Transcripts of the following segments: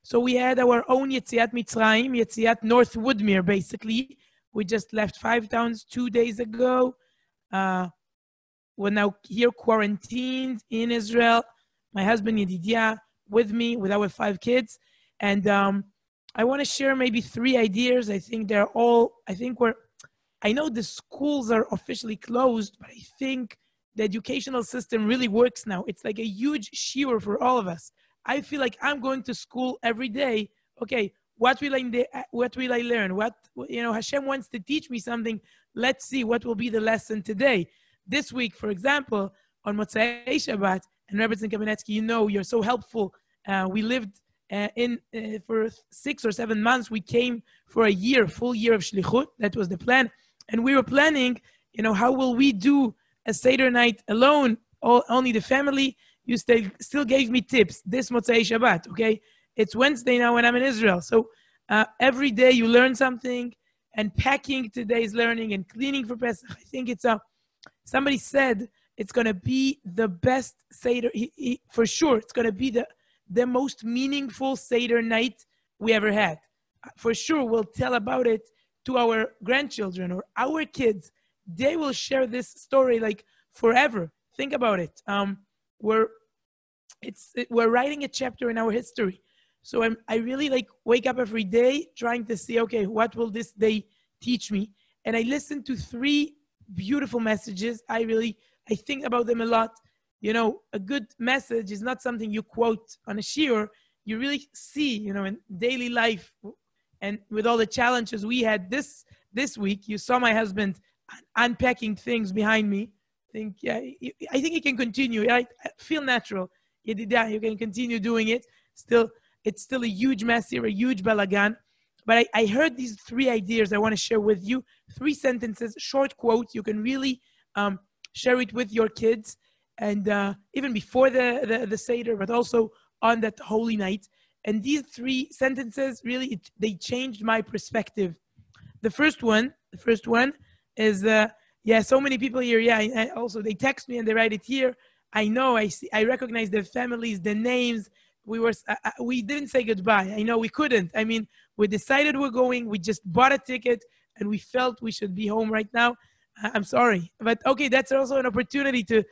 So we had our own Yetziat Mitzrayim, Yetziat North Woodmere, basically. We just left 5 towns 2 days ago. We're now here quarantined in Israel. My husband Yedidia with me, with our 5 kids. And I want to share maybe 3 ideas. I think they're all, I know the schools are officially closed, but I think the educational system really works now. It's like a huge shiur for all of us. I feel like I'm going to school every day. Okay, what will I learn? What, Hashem wants to teach me something. Let's see what will be the lesson today. This week, for example, on Motzei Shabbat, and Rebbetzin Kamenetsky, you're so helpful. We lived for 6 or 7 months. We came for a full year of shlichut. That was the plan. And we were planning, how will we do a Seder night alone, only the family? You still gave me tips. This Motzei Shabbat, okay? It's Wednesday now when I'm in Israel. So every day you learn something, and packing today's learning and cleaning for Pesach. I think somebody said it's going to be the best Seder. For sure, it's going to be the most meaningful Seder night we ever had. For sure, we'll tell about it to our grandchildren or our kids. They will share this story like forever. Think about it. We're writing a chapter in our history. So I really wake up every day trying to see, okay, what will this day teach me? And I listen to 3 beautiful messages. I think about them a lot. A good message is not something you quote on a shiur. You really see, in daily life, and with all the challenges we had this week. You saw my husband unpacking things behind me. I think he can continue. I feel natural. You can continue doing it. It's still a huge mess here, a huge balagan. But I heard these 3 ideas I want to share with you. 3 sentences, short quotes. You can really share it with your kids. And even before the Seder, but also on that holy night. And these 3 sentences, really, they changed my perspective. The first one is, so many people here, also they text me and they write it here. I know, I recognize their families, the names. We didn't say goodbye. I know we couldn't. I mean, we decided we're going. We just bought a ticket and we felt we should be home right now. I'm sorry. But okay, that's also an opportunity to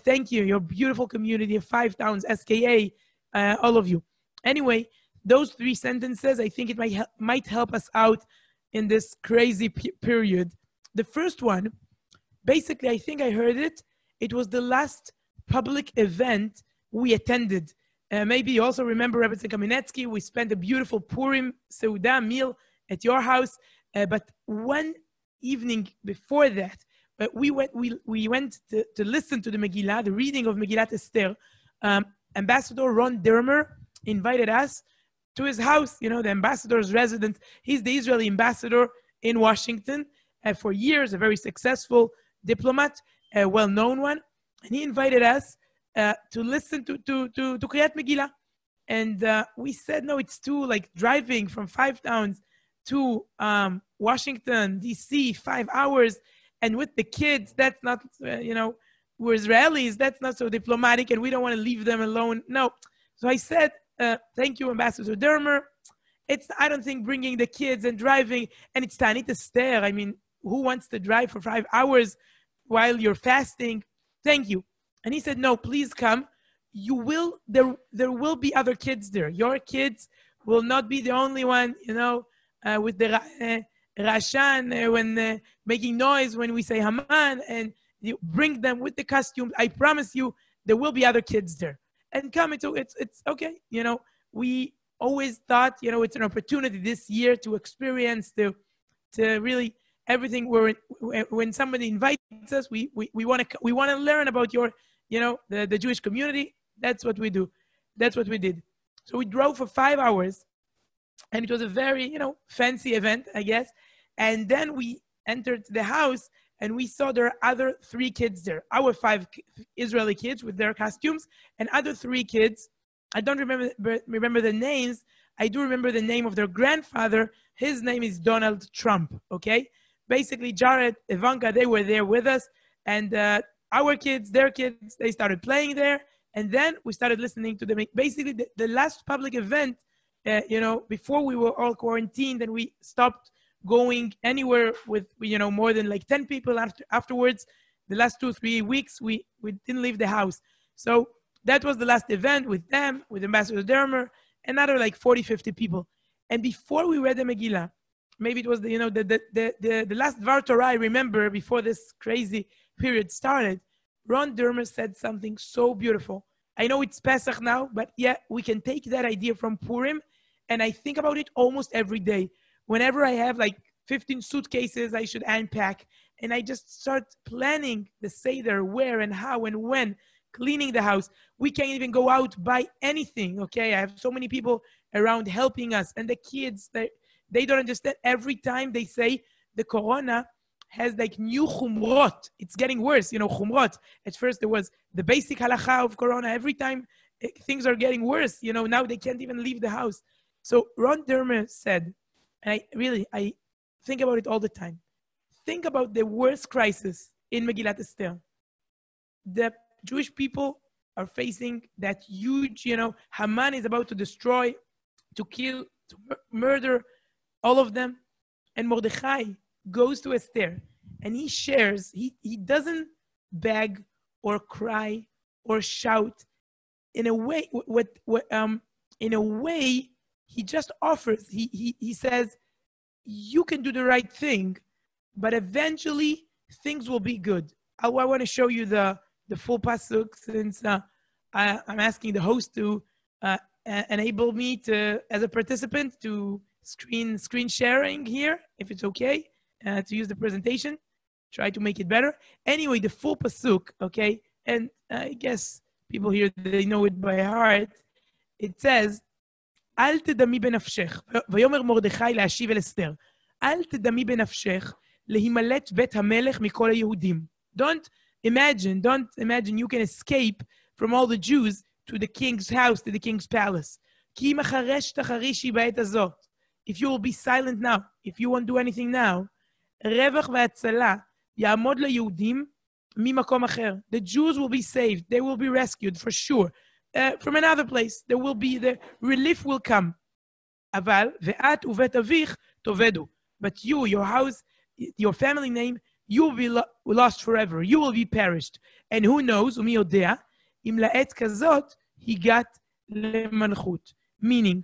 thank you, your beautiful community of 5 towns, SKA, all of you. Anyway, those 3 sentences, I think it might help us out in this crazy period. The first one, basically, I think I heard it. It was the last public event we attended. Maybe you also remember Rebbetzin Kamenetsky. We spent a beautiful Purim Seudah meal at your house. But one evening before that, we went to listen to the Megillah, the reading of Megillat Esther. Ambassador Ron Dermer invited us to his house, the ambassador's residence. He's the Israeli ambassador in Washington for years, a very successful diplomat, a well-known one. And he invited us to listen to Kriyat Megillah. And we said, no, it's too, driving from 5 towns to Washington, D.C., 5 hours. And with the kids, that's not, we're Israelis, that's not so diplomatic, and we don't want to leave them alone. No. So I said, thank you, Ambassador Dermer. I don't think bringing the kids and driving, and it's Tanit Esther. I mean, who wants to drive for 5 hours while you're fasting? Thank you. And he said, no, please come. There will be other kids there. Your kids will not be the only one, with the Rashan, when making noise when we say Haman, and you bring them with the costumes. I promise you, there will be other kids there. And come, it's okay. We always thought, it's an opportunity this year to experience, to really everything. When somebody invites us, we want to learn about your, the Jewish community. That's what we do. That's what we did. So we drove for 5 hours, and it was a very, fancy event, I guess. And then we entered the house, and we saw there are other 3 kids there. Our 5 Israeli kids with their costumes, and other 3 kids. I don't remember the names. I do remember the name of their grandfather. His name is Donald Trump, okay? Basically, Jared, Ivanka, they were there with us. And our kids, their kids, they started playing there. And then we started listening to them. Basically, the last public event before we were all quarantined and we stopped going anywhere with, more than like 10 people afterwards. The last 2-3 weeks, we didn't leave the house. So that was the last event with them, with Ambassador Dermer, another like 40-50 people. And before we read the Megillah, maybe it was the last Dvar Torah I remember before this crazy period started, Ron Dermer said something so beautiful. I know it's Pesach now, but yeah, we can take that idea from Purim, and I think about it almost every day. Whenever I have like 15 suitcases I should unpack, and I just start planning the Seder, where and how and when, cleaning the house. We can't even go out, buy anything, okay? I have so many people around helping us, and the kids, they don't understand. Every time they say the corona has like new chumrot. It's getting worse, chumrot. At first there was the basic halacha of corona. Every time things are getting worse, now they can't even leave the house. So Ron Dermer said, and I think about it all the time. Think about the worst crisis in Megillat Esther. The Jewish people are facing that huge, Haman is about to destroy, to kill, to murder all of them. And Mordechai goes to Esther and he shares, he doesn't beg or cry or shout. In a way, he just offers, he says, you can do the right thing, but eventually things will be good. I want to show you the full pasuk, since I'm asking the host to enable me to, as a participant, to screen sharing here, if it's okay, to use the presentation. Try to make it better. Anyway, the full pasuk, okay, and I guess people here, they know it by heart. It says, אל תדמי בנפשך, ויאמר מרדכי להשיב אל אסתר, אל תדמי בנפשך להימלט בית המלך מכל היהודים. Don't imagine you can escape from all the Jews to the king's house, to the king's palace. כי אם החרש תחרישי בעת הזאת, if you will be silent now, if you won't do anything now, רווח והצלה יעמוד ליהודים ממקום אחר. The Jews will be saved, they will be rescued for sure. From another place, there will be, the relief will come. אבל, ואת ובית אביך תאבדו. But you, your house, your family name, you will be lost forever. You will be perished. And who knows, ומי יודע, אם לעת כזאת הגעת למלכות. Meaning,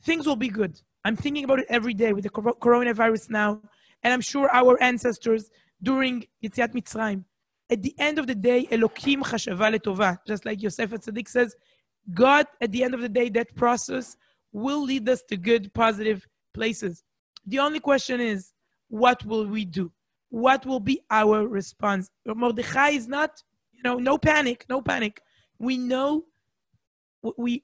things will be good. I'm thinking about it every day with the coronavirus now, and I'm sure our ancestors during Yetziat Mitzrayim. At the end of the day, Elokim chashava letova. Just like Yosef HaTzadik says, God, at the end of the day, that process will lead us to good, positive places. The only question is, what will we do? What will be our response? Mordechai is not, no panic. We know we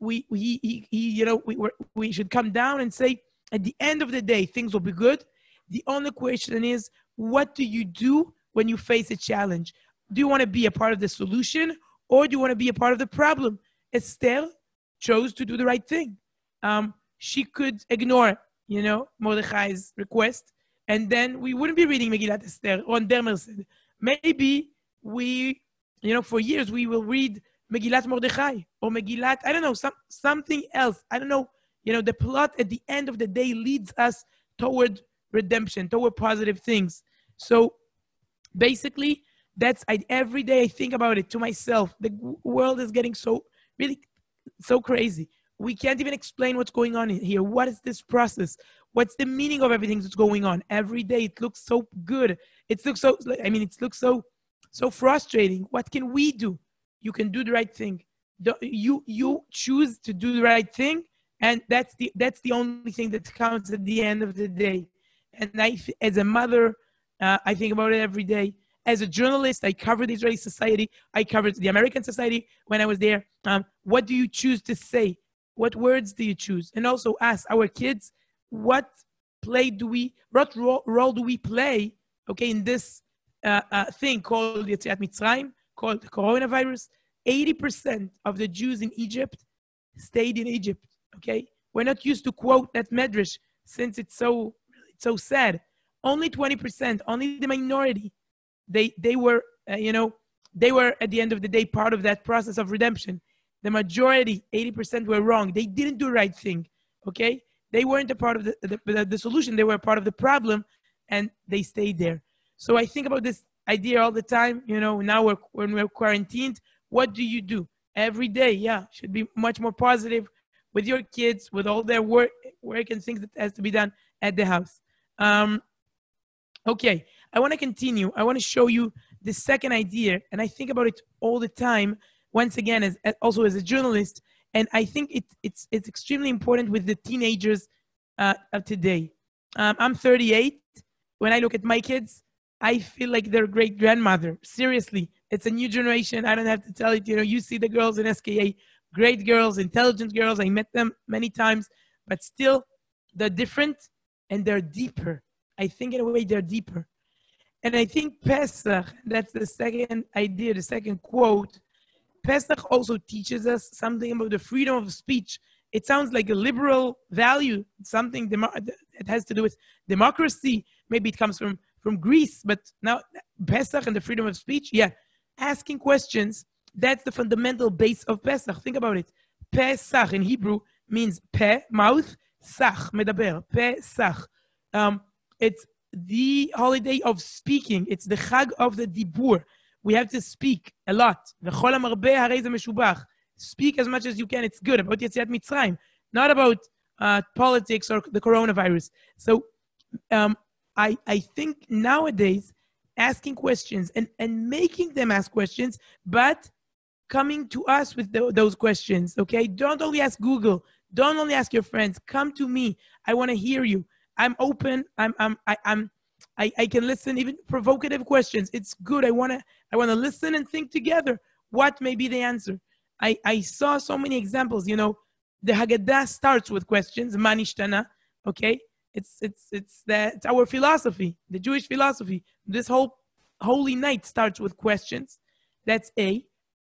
should come down and say, at the end of the day, things will be good. The only question is, what do you do when you face a challenge? Do you want to be a part of the solution, or do you want to be a part of the problem? Esther chose to do the right thing. She could ignore, Mordechai's request, and then we wouldn't be reading Megillat Esther. Ron Dermer said, maybe we, for years we will read Megillat Mordechai or Megillat, I don't know, something else. I don't know. The plot at the end of the day leads us toward redemption, toward positive things. So basically, every day I think about it to myself. The world is getting so crazy. We can't even explain what's going on here. What is this process? What's the meaning of everything that's going on? Every day it looks so good. It looks so frustrating. What can we do? You can do the right thing. You choose to do the right thing, and that's the only thing that counts at the end of the day. And as a mother, I think about it every day. As a journalist, I covered the Israeli society. I covered the American society when I was there. What do you choose to say? What words do you choose? And also ask our kids, what role do we play, okay, in this thing called Yetziat Mitzrayim, called the coronavirus? 80% of the Jews in Egypt stayed in Egypt, okay? We're not used to quote that medrash since it's so sad. Only 20%, only the minority, they were at the end of the day part of that process of redemption. the majority, 80% were wrong. They didn't do the right thing, okay? They weren't a part of the solution. They were a part of the problem, and they stayed there. So I think about this idea all the time. You know, now when we're quarantined, what do you do? Every day, yeah, should be much more positive with your kids, with all their work and things that has to be done at the house. Okay, I want to continue. I want to show you the second idea, and I think about it all the time, once again, also as a journalist, and I think it's extremely important with the teenagers of today. I'm 38. When I look at my kids, I feel like they're great-grandmother. Seriously, it's a new generation. I don't have to tell it. You know, you see the girls in SKA, great girls, intelligent girls. I met them many times, but still, they're different and they're deeper. I think in a way they're deeper. And I think Pesach, that's the second idea, the second quote. Pesach also teaches us something about the freedom of speech. It sounds like a liberal value, something that has to do with democracy. Maybe it comes from Greece, but now Pesach and the freedom of speech, yeah. Asking questions, that's the fundamental base of Pesach. Think about it. Pesach in Hebrew means pe, mouth, sach, medaber, Pesach. It's the holiday of speaking. It's the Chag of the Dibur. We have to speak a lot. Speak as much as you can. It's good about Yetziat Mitzrayim, not about politics or the coronavirus. So I think nowadays asking questions and making them ask questions, but coming to us with those questions, okay? Don't only ask Google. Don't only ask your friends. Come to me. I want to hear you. I'm open. I can listen, even provocative questions. It's good. I want to listen and think together. What may be the answer? I saw so many examples. You know, the Haggadah starts with questions. Ma nishtana, okay? It's our philosophy, the Jewish philosophy. This whole holy night starts with questions. That's A.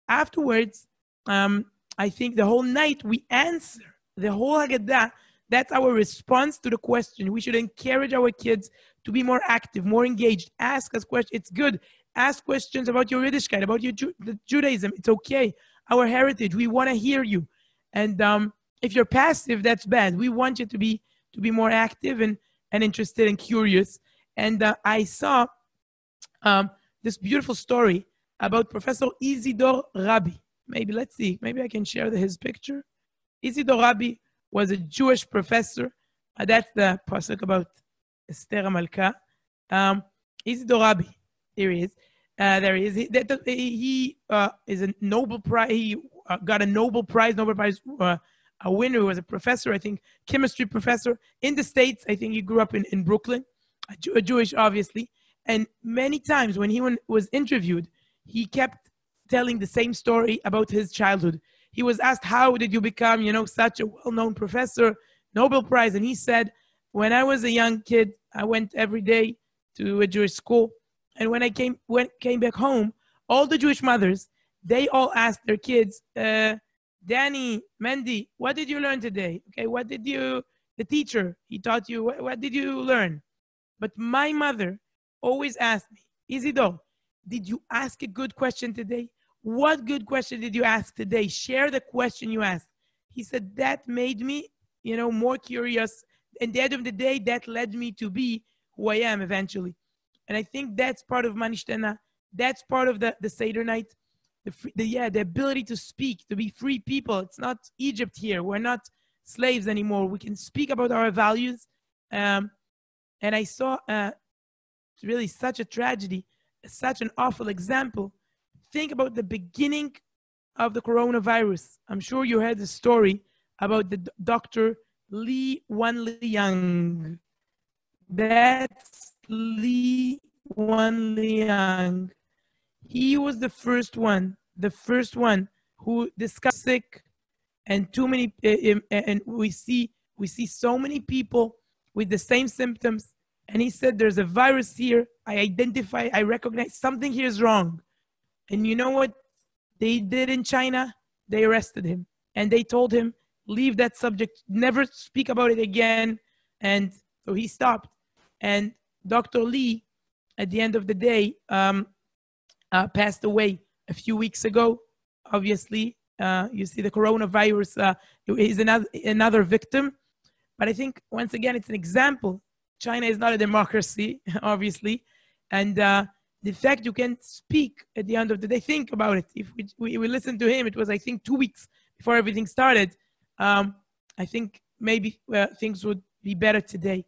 Afterwards, I think the whole night we answer. The whole Haggadah, that's our response to the question. We should encourage our kids to be more active, more engaged. Ask us questions. It's good. Ask questions about your Yiddishkeit, about your Judaism. It's okay. Our heritage. We want to hear you. And if you're passive, that's bad. We want you to be more active and interested and curious. And I saw this beautiful story about Professor Isidore Rabi. Maybe, let's see. Maybe I can share his picture. Isidore Rabi was a Jewish professor. That's the pasuk about Esther Malka. Isidore Rabi. Here he is. There he is. He is a Nobel Prize. He got a Nobel Prize a winner who was a professor, I think, chemistry professor in the States. I think he grew up in Brooklyn, a Jewish, obviously. And many times when he was interviewed, he kept telling the same story about his childhood. He was asked, how did you become, such a well-known professor, Nobel Prize? And he said, when I was a young kid, I went every day to a Jewish school. And when I came back home, all the Jewish mothers, they all asked their kids, Danny, Mandy, what did you learn today? Okay, the teacher, he taught you, what did you learn? But my mother always asked me, Isidore, did you ask a good question today? What good question did you ask today? Share the question you asked. He said, that made me, more curious. And at the end of the day, that led me to be who I am eventually. And I think that's part of Manishtana. That's part of the Seder night. The ability to speak, to be free people. It's not Egypt here. We're not slaves anymore. We can speak about our values. And I saw really such a tragedy, such an awful example. Think about the beginning of the coronavirus. I'm sure you heard the story about the Dr. Lee Wan Li. That's Lee Wan Li. He was the first one who discussed sick, and too many, and we see so many people with the same symptoms. And he said, there's a virus here. I recognize something here is wrong. And you know what they did in China? They arrested him and they told him, leave that subject, never speak about it again. And so he stopped. And Dr. Lee, at the end of the day, passed away a few weeks ago, obviously. You see the coronavirus is another victim. But I think, once again, it's an example. China is not a democracy, obviously. And the fact you can speak at the end of the day, think about it. If we listened to him, it was, I think, 2 weeks before everything started. I think maybe things would be better today.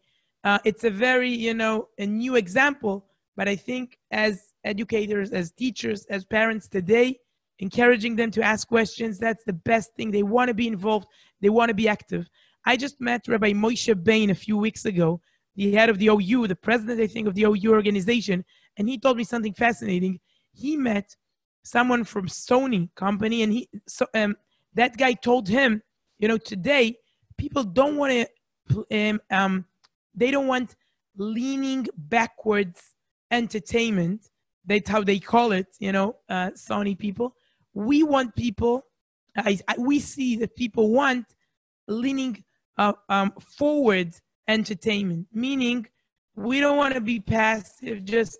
It's a very, a new example. But I think as educators, as teachers, as parents today, encouraging them to ask questions, that's the best thing. They want to be involved. They want to be active. I just met Rabbi Moshe Bain a few weeks ago, the head of the OU, the president, I think, of the OU organization, and he told me something fascinating. He met someone from Sony company, and that guy told him, today people don't want to, they don't want leaning backwards entertainment. That's how they call it, Sony people. We want people, we see that people want leaning forward entertainment, meaning we don't want to be passive, just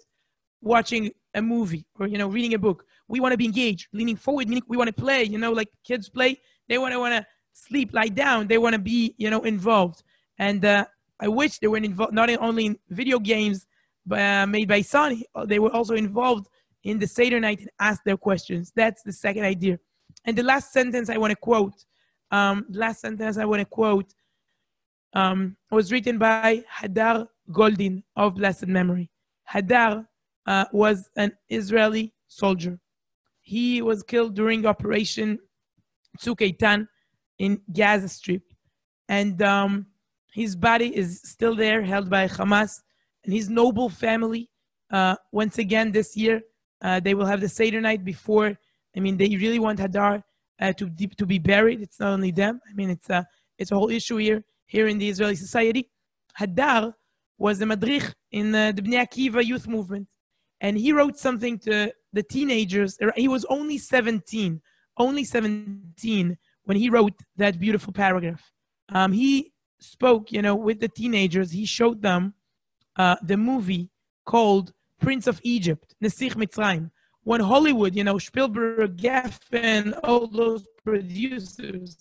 watching a movie or, reading a book. We want to be engaged, leaning forward, meaning we want to play, like kids play. They want to sleep, lie down. They want to be, involved. And I wish they were involved, not only in video games made by Sony, they were also involved in the Seder night and asked their questions. That's the second idea. And the last sentence I want to quote, was written by Hadar Goldin of blessed memory. Hadar was an Israeli soldier. He was killed during Operation Tzuk Eitan in Gaza Strip. And his body is still there, held by Hamas. And his noble family, once again this year, they will have the Seder night before. I mean, they really want Hadar to be buried. It's not only them. I mean, it's a whole issue here in the Israeli society. Hadar was a madrich in the Bnei Akiva youth movement. And he wrote something to the teenagers. He was only 17 when he wrote that beautiful paragraph. He spoke, with the teenagers. He showed them the movie called Prince of Egypt, Nesiach Mitzrayim. When Hollywood, Spielberg, Geffen, all those producers,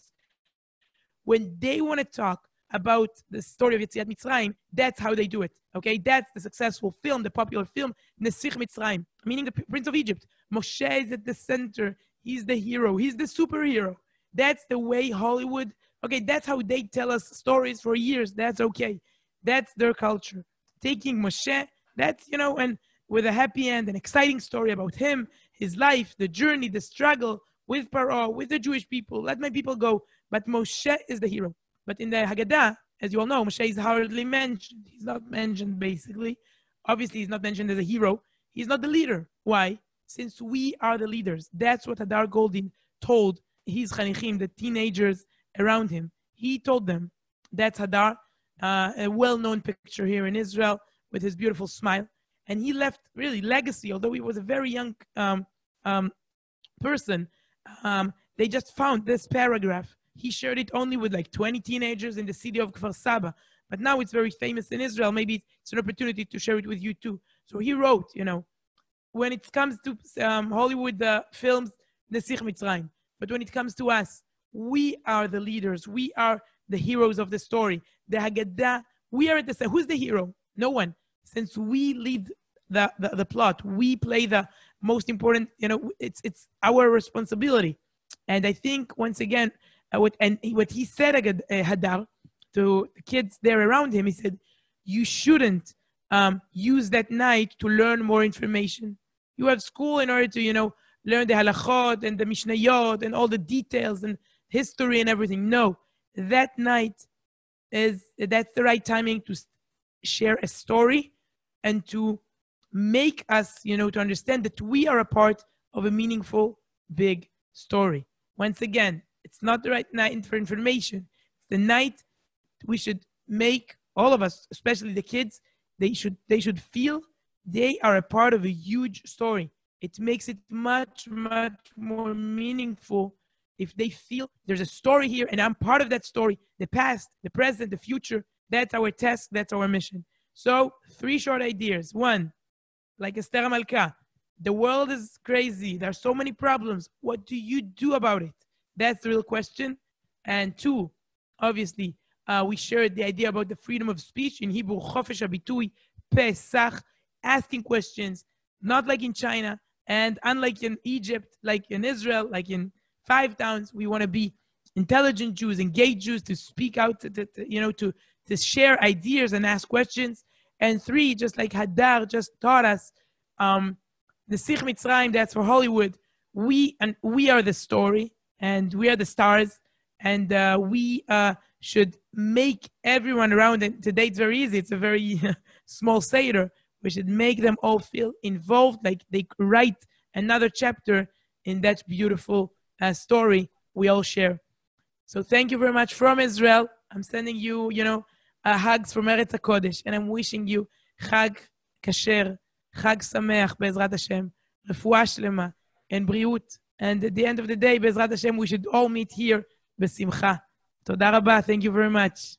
when they want to talk about the story of Yetziat Mitzrayim, that's how they do it, okay? That's the successful film, the popular film, Nesiach Mitzrayim, meaning the Prince of Egypt. Moshe is at the center. He's the hero. He's the superhero. That's the way Hollywood, okay, that's how they tell us stories for years. That's okay. That's their culture. Taking Moshe, that's, and with a happy end, an exciting story about him, his life, the journey, the struggle with Paro, with the Jewish people. Let my people go. But Moshe is the hero. But in the Haggadah, as you all know, Moshe is hardly mentioned. He's not mentioned, basically. Obviously, he's not mentioned as a hero. He's not the leader. Why? Since we are the leaders. That's what Hadar Goldin told his chanichim, the teenagers around him. He told them, that's Hadar, a well-known picture here in Israel with his beautiful smile. And he left really legacy, although he was a very young person. They just found this paragraph. He shared it only with like 20 teenagers in the city of Kfar Saba. But now it's very famous in Israel. Maybe it's an opportunity to share it with you too. So he wrote, when it comes to Hollywood films, Nesiach Mitzrayim. But when it comes to us, we are the leaders. We are the heroes of the story. The Haggadah, we are at the center. Who's the hero? No one. Since we lead the plot, we play the most important, it's our responsibility. And I think, once again, what he said, Hadar, to the kids there around him, he said, you shouldn't use that night to learn more information. You have school in order to, learn the halachot and the mishnayot and all the details and history and everything. No, that night that's the right timing to share a story and to make us, to understand that we are a part of a meaningful, big story. Once again, it's not the right night for information. It's the night we should make, all of us, especially the kids, they should feel they are a part of a huge story. It makes it much, much more meaningful if they feel there's a story here and I'm part of that story, the past, the present, the future. That's our task. That's our mission. So 3 short ideas. 1, like Esther Malka, the world is crazy. There are so many problems. What do you do about it? That's the real question. And two, obviously, we shared the idea about the freedom of speech in Hebrew, Chofesh HaBitui, Pesach, asking questions, not like in China, and unlike in Egypt, like in Israel, like in 5 towns, we want to be intelligent Jews, engaged Jews, to speak out, to share ideas and ask questions. And 3, just like Hadar just taught us, the Sich Mitzrayim, that's for Hollywood. We are the story, and we are the stars, and we should make everyone around. And today it's very easy. It's a very small seder. We should make them all feel involved, like they write another chapter in that beautiful story we all share. So thank you very much from Israel. I'm sending you, hugs from Eretz HaKodesh, and I'm wishing you Chag Kasher, Chag Sameach, Be'ezrat Hashem, Refuah Shlema, and Briut. And at the end of the day, Be'ezrat Hashem, we should all meet here, Besimcha. Toda Rabba. Thank you very much.